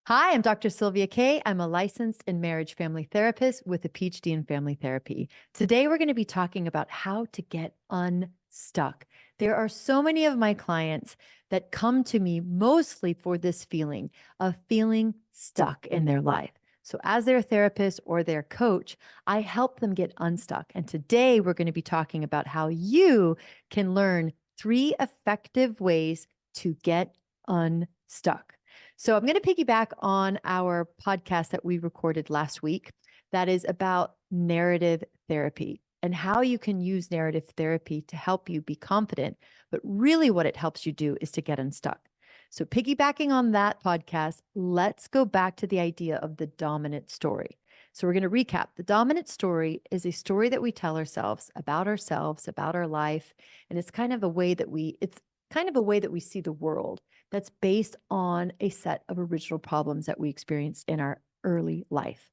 Hi, I'm Dr. Sylvia Kay. I'm a licensed and marriage family therapist with a PhD in family therapy. Today, we're going to be talking about how to get unstuck. There are so many of my clients that come to me mostly for this feeling of feeling stuck in their life. So, as their therapist or their coach, I help them get unstuck. And today, we're going to be talking about how you can learn 3 effective ways to get unstuck. So I'm going to piggyback on our podcast that we recorded last week that is about narrative therapy and how you can use narrative therapy to help you be confident. But really, what it helps you do is to get unstuck. So, piggybacking on that podcast, let's go back to the idea of the dominant story. So, we're going to recap. The dominant story is a story that we tell ourselves, about our life. And it's kind of a way that we see the world that's based on a set of original problems that we experienced in our early life.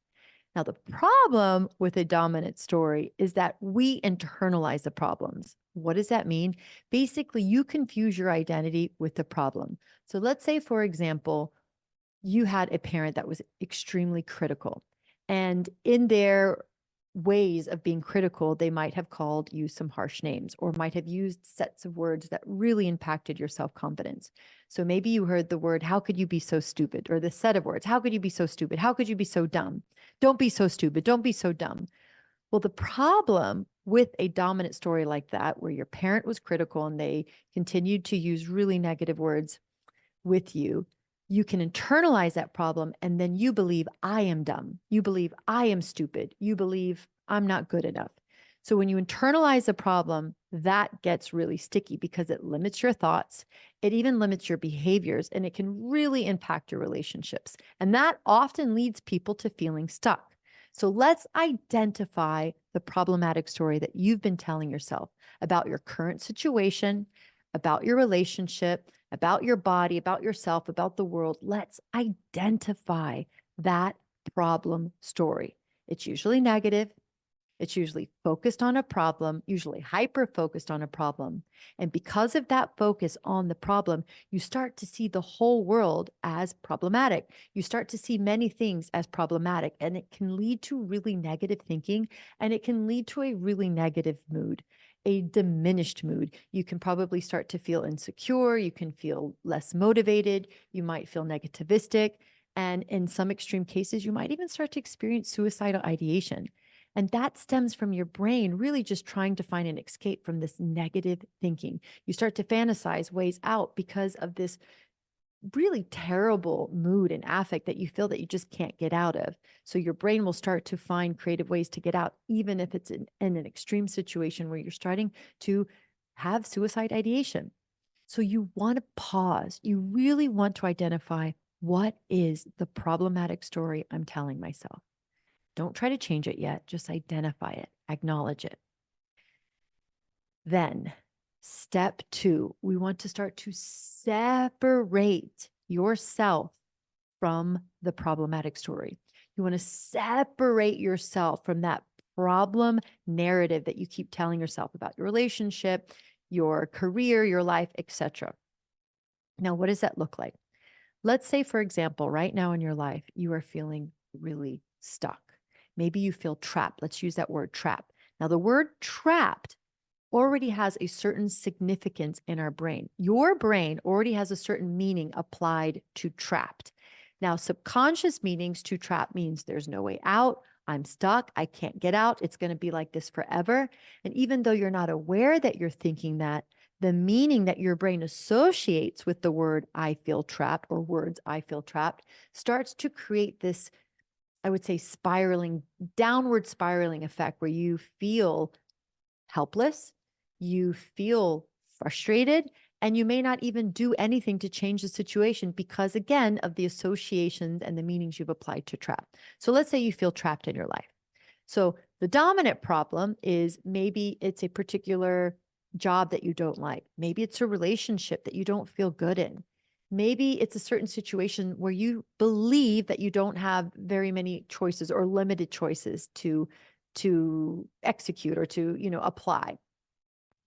Now, the problem with a dominant story is that we internalize the problems. What does that mean? Basically, you confuse your identity with the problem. So let's say, for example, you had a parent that was extremely critical. And in their ways of being critical, they might have called you some harsh names or might have used sets of words that really impacted your self confidence. So maybe you heard the word, how could you be so stupid? Or the set of words, how could you be so stupid? How could you be so dumb? Don't be so stupid. Don't be so dumb. Well, the problem with a dominant story like that, where your parent was critical and they continued to use really negative words with you, you can internalize that problem and then you believe I am dumb. You believe I am stupid. You believe I'm not good enough. So when you internalize a problem, that gets really sticky because it limits your thoughts. It even limits your behaviors and it can really impact your relationships. And that often leads people to feeling stuck. So let's identify the problematic story that you've been telling yourself about your current situation, about your relationship, about your body, about yourself, about the world. Let's identify that problem story. It's usually negative. It's usually focused on a problem, usually hyper focused on a problem. And because of that focus on the problem, you start to see the whole world as problematic. You start to see many things as problematic, and it can lead to really negative thinking and it can lead to a really negative mood, a diminished mood. You can probably start to feel insecure. You can feel less motivated. You might feel negativistic. And in some extreme cases, you might even start to experience suicidal ideation. And that stems from your brain really just trying to find an escape from this negative thinking. You start to fantasize ways out because of this really terrible mood and affect that you feel that you just can't get out of. So your brain will start to find creative ways to get out, even if it's in an extreme situation where you're starting to have suicide ideation. So you want to pause. You really want to identify what is the problematic story I'm telling myself. Don't try to change it yet. Just identify it, acknowledge it. Then, step 2, we want to start to separate yourself from the problematic story. You want to separate yourself from that problem narrative that you keep telling yourself about your relationship, your career, your life, etc. Now, what does that look like? Let's say, for example, right now in your life, you are feeling really stuck. Maybe you feel trapped. Let's use that word trap. Now, the word trapped already has a certain significance in our brain. Your brain already has a certain meaning applied to trapped. Now, subconscious meanings to trap means there's no way out. I'm stuck. I can't get out. It's going to be like this forever. And even though you're not aware that you're thinking that, the meaning that your brain associates with the word I feel trapped or words I feel trapped starts to create this, I would say, downward spiraling effect where you feel helpless, you feel frustrated, and you may not even do anything to change the situation because, again, of the associations and the meanings you've applied to trap. So let's say you feel trapped in your life. So the dominant problem is maybe it's a particular job that you don't like. Maybe it's a relationship that you don't feel good in. Maybe it's a certain situation where you believe that you don't have very many choices or limited choices to execute or to, apply.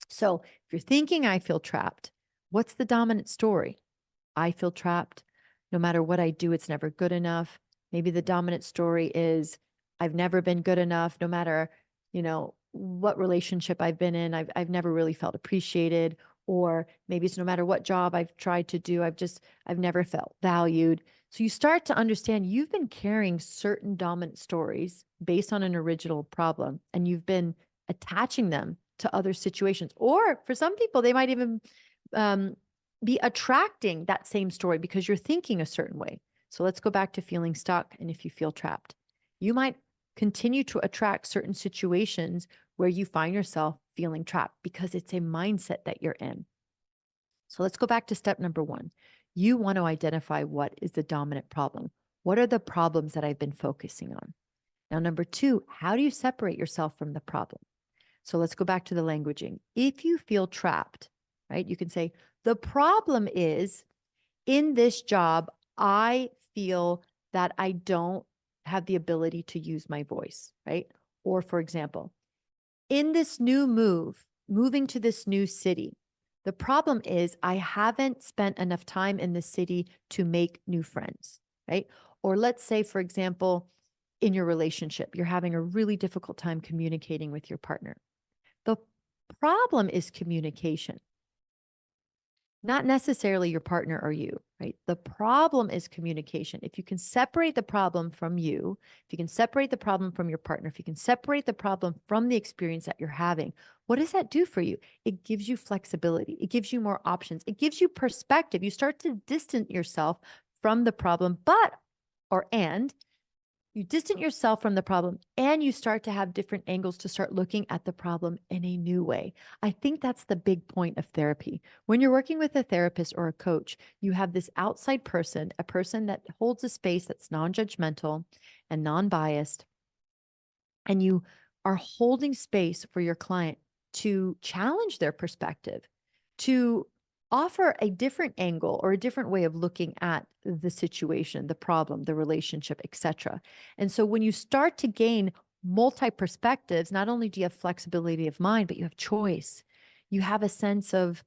So if you're thinking I feel trapped, what's the dominant story? I feel trapped. no matter what I do, it's never good enough. Maybe the dominant story is I've never been good enough, no matter, what relationship I've been in, I've never really felt appreciated. Or maybe it's no matter what job I've tried to do, I've never felt valued. So you start to understand you've been carrying certain dominant stories based on an original problem, and you've been attaching them to other situations. Or for some people, they might even um, be attracting that same story because you're thinking a certain way. So let's go back to feeling stuck. And if you feel trapped, you might continue to attract certain situations where you find yourself feeling trapped because it's a mindset that you're in. So let's go back to step number one. You want to identify what is the dominant problem. What are the problems that I've been focusing on? Now, number two, how do you separate yourself from the problem? So let's go back to the languaging. If you feel trapped, right, you can say, the problem is in this job, I feel that I don't have the ability to use my voice, right? Or for example, in this new moving to this new city, the problem is I haven't spent enough time in the city to make new friends, right? Or let's say, for example, in your relationship, you're having a really difficult time communicating with your partner. The problem is communication, not necessarily your partner or you, right? The problem is communication. If you can separate the problem from you, if you can separate the problem from your partner, if you can separate the problem from the experience that you're having, what does that do for you? It gives you flexibility. It gives you more options. It gives you perspective. You start to distance yourself from the problem, and you distance yourself from the problem and you start to have different angles to start looking at the problem in a new way. I think that's the big point of therapy. When you're working with a therapist or a coach, you have this outside person, a person that holds a space that's non-judgmental and non-biased, and you are holding space for your client to challenge their perspective, to offer a different angle or a different way of looking at the situation, the problem, the relationship, etc. And so when you start to gain multi perspectives, not only do you have flexibility of mind, but you have choice. You have a sense of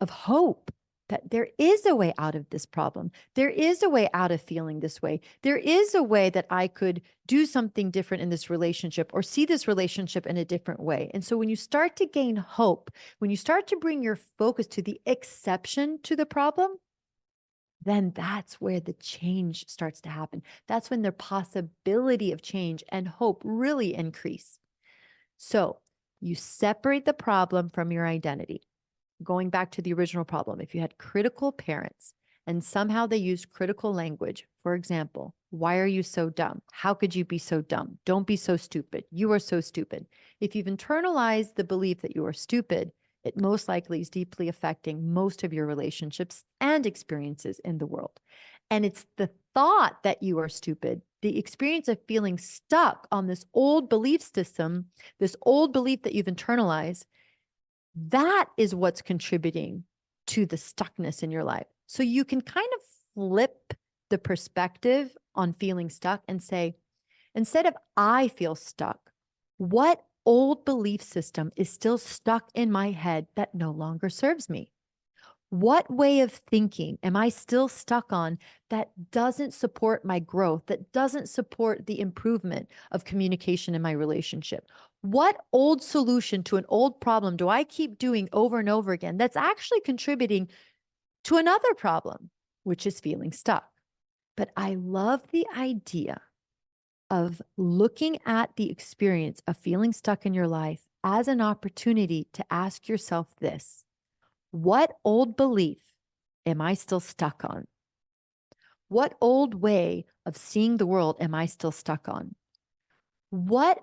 hope that there is a way out of this problem. There is a way out of feeling this way. There is a way that I could do something different in this relationship or see this relationship in a different way. And so when you start to gain hope, when you start to bring your focus to the exception to the problem, then that's where the change starts to happen. That's when the possibility of change and hope really increase. So you separate the problem from your identity. Going back to the original problem, if you had critical parents and somehow they used critical language, for example, why are you so dumb? How could you be so dumb? Don't be so stupid. You are so stupid. If you've internalized the belief that you are stupid, it most likely is deeply affecting most of your relationships and experiences in the world. And it's the thought that you are stupid, the experience of feeling stuck on this old belief system, this old belief that you've internalized, that is what's contributing to the stuckness in your life. So you can kind of flip the perspective on feeling stuck and say, instead of I feel stuck, what old belief system is still stuck in my head that no longer serves me? What way of thinking am I still stuck on that doesn't support my growth, that doesn't support the improvement of communication in my relationship? What old solution to an old problem do I keep doing over and over again that's actually contributing to another problem, which is feeling stuck? But I love the idea of looking at the experience of feeling stuck in your life as an opportunity to ask yourself this: what old belief am I still stuck on? What old way of seeing the world am I still stuck on? What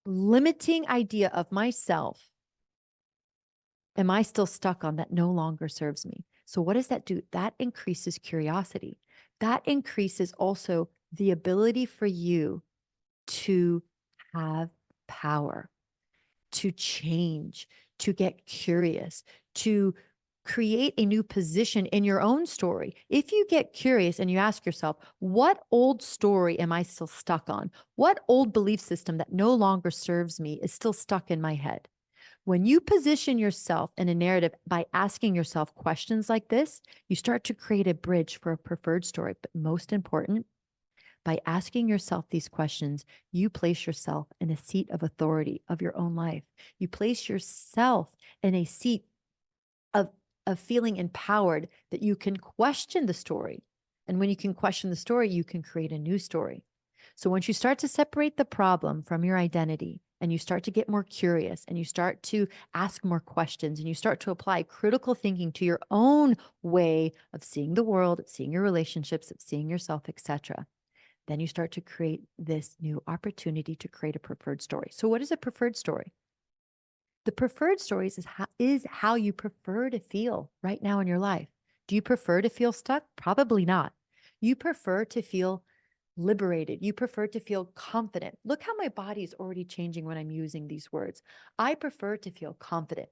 limiting idea of myself am I still stuck on that no longer serves me? So, what does that do? That increases curiosity. That increases also the ability for you to have power, to change, to get curious, to create a new position in your own story. If you get curious and you ask yourself, what old story am I still stuck on? What old belief system that no longer serves me is still stuck in my head? When you position yourself in a narrative by asking yourself questions like this, you start to create a bridge for a preferred story. But most important, by asking yourself these questions, you place yourself in a seat of authority of your own life. You place yourself in a seat of, of feeling empowered that you can question the story. And when you can question the story, you can create a new story. So once you start to separate the problem from your identity and you start to get more curious and you start to ask more questions and you start to apply critical thinking to your own way of seeing the world, of seeing your relationships, of seeing yourself, etc., then you start to create this new opportunity to create a preferred story. So what is a preferred story? The preferred stories is how you prefer to feel right now in your life. Do you prefer to feel stuck? Probably not. You prefer to feel liberated. You prefer to feel confident. Look how my body is already changing when I'm using these words. I prefer to feel confident.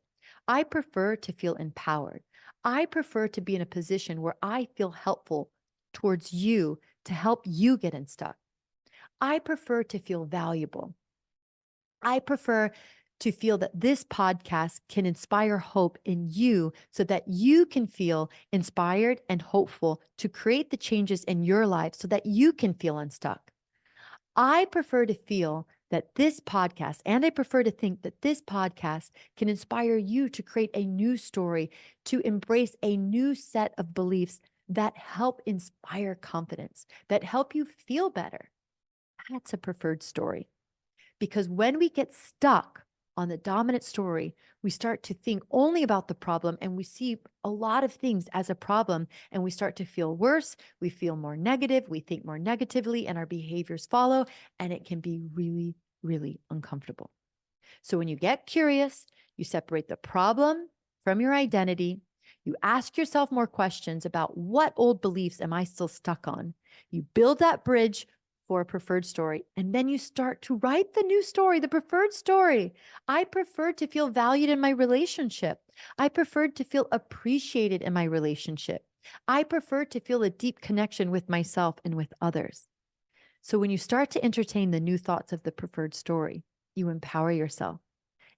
I prefer to feel empowered. I prefer to be in a position where I feel helpful towards you to help you get unstuck. I prefer to feel valuable. I prefer to feel that this podcast can inspire hope in you so that you can feel inspired and hopeful to create the changes in your life so that you can feel unstuck. I prefer to feel that this podcast, and I prefer to think that this podcast can inspire you to create a new story, to embrace a new set of beliefs that help inspire confidence, that help you feel better. That's a preferred story. Because when we get stuck on the dominant story, we start to think only about the problem and we see a lot of things as a problem and we start to feel worse. We feel more negative. We think more negatively and our behaviors follow. And it can be really, really uncomfortable. So when you get curious, you separate the problem from your identity. You ask yourself more questions about what old beliefs am I still stuck on? You build that bridge for a preferred story, and then you start to write the new story, the preferred story. I prefer to feel valued in my relationship. I prefer to feel appreciated in my relationship. I prefer to feel a deep connection with myself and with others. So when you start to entertain the new thoughts of the preferred story, you empower yourself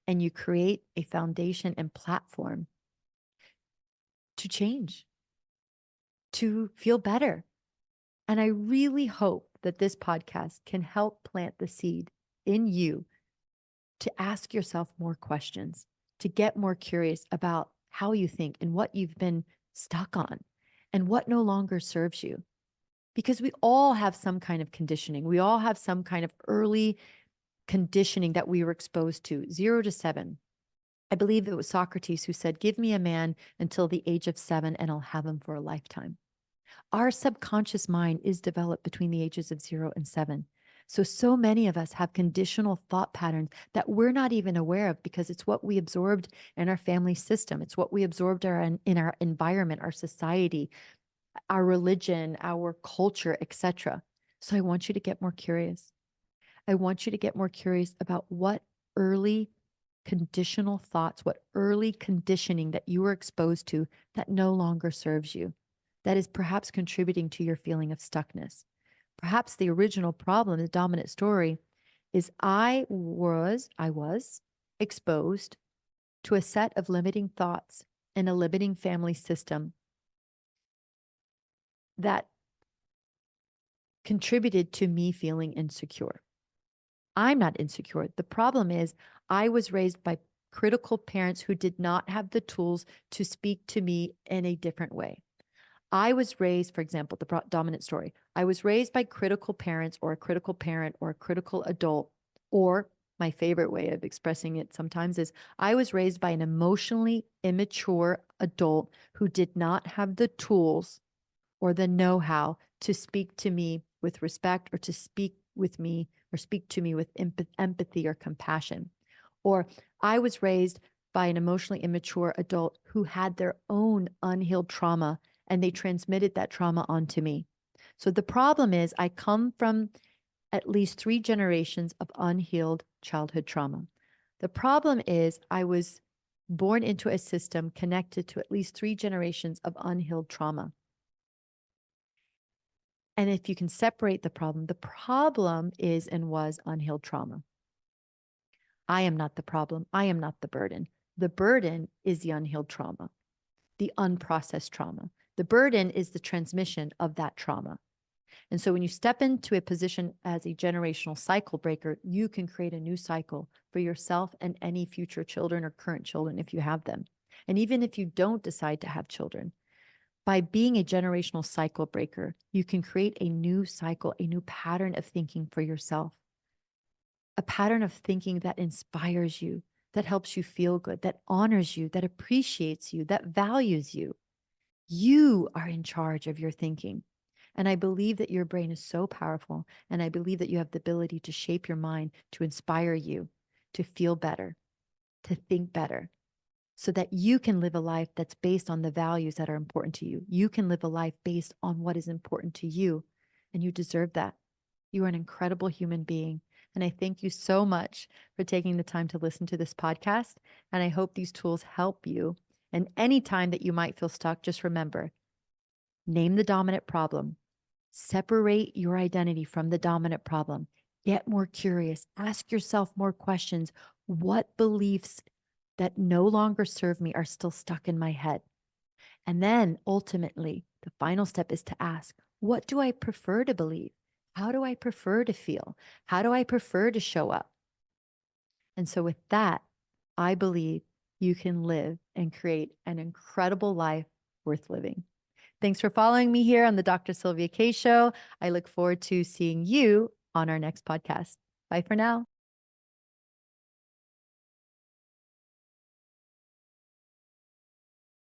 and you create a foundation and platform to change, to feel better. And I really hope that this podcast can help plant the seed in you to ask yourself more questions, to get more curious about how you think and what you've been stuck on and what no longer serves you. Because we all have some kind of conditioning. We all have some kind of early conditioning that we were exposed to, 0 to 7. I believe it was Socrates who said, "Give me a man until the age of 7 and I'll have him for a lifetime." Our subconscious mind is developed between the ages of 0 and 7. So many of us have conditional thought patterns that we're not even aware of because it's what we absorbed in our family system. It's what we absorbed in our environment, our society, our religion, our culture, etc. So I want you to get more curious. I want you to get more curious about what early conditional thoughts, what early conditioning that you were exposed to that no longer serves you, that is perhaps contributing to your feeling of stuckness. Perhaps the original problem, the dominant story, is I was exposed to a set of limiting thoughts and a limiting family system that contributed to me feeling insecure. I'm not insecure. The problem is I was raised by critical parents who did not have the tools to speak to me in a different way. I was raised, for example, the dominant story. I was raised by critical parents or a critical parent or a critical adult, or my favorite way of expressing it sometimes is I was raised by an emotionally immature adult who did not have the tools or the know-how to speak to me with respect or to speak with me or speak to me with empathy or compassion. Or I was raised by an emotionally immature adult who had their own unhealed trauma and they transmitted that trauma onto me. So the problem is I come from at least 3 generations of unhealed childhood trauma. The problem is I was born into a system connected to at least 3 generations of unhealed trauma. And if you can separate the problem is and was unhealed trauma. I am not the problem. I am not the burden. The burden is the unhealed trauma, the unprocessed trauma. The burden is the transmission of that trauma. And so when you step into a position as a generational cycle breaker, you can create a new cycle for yourself and any future children or current children if you have them. And even if you don't decide to have children, by being a generational cycle breaker, you can create a new cycle, a new pattern of thinking for yourself, a pattern of thinking that inspires you, that helps you feel good, that honors you, that appreciates you, that values you. You are in charge of your thinking. And I believe that your brain is so powerful. And I believe that you have the ability to shape your mind, to inspire you, to feel better, to think better, so that you can live a life that's based on the values that are important to you. You can live a life based on what is important to you. And you deserve that. You are an incredible human being. And I thank you so much for taking the time to listen to this podcast. And I hope these tools help you. And anytime that you might feel stuck, just remember, name the dominant problem, separate your identity from the dominant problem, get more curious, ask yourself more questions. What beliefs that no longer serve me are still stuck in my head? And then ultimately, the final step is to ask, what do I prefer to believe? How do I prefer to feel? How do I prefer to show up? And so with that, I believe you can live and create an incredible life worth living. Thanks for following me here on the Dr. Sylvia K Show. I look forward to seeing you on our next podcast. Bye for now.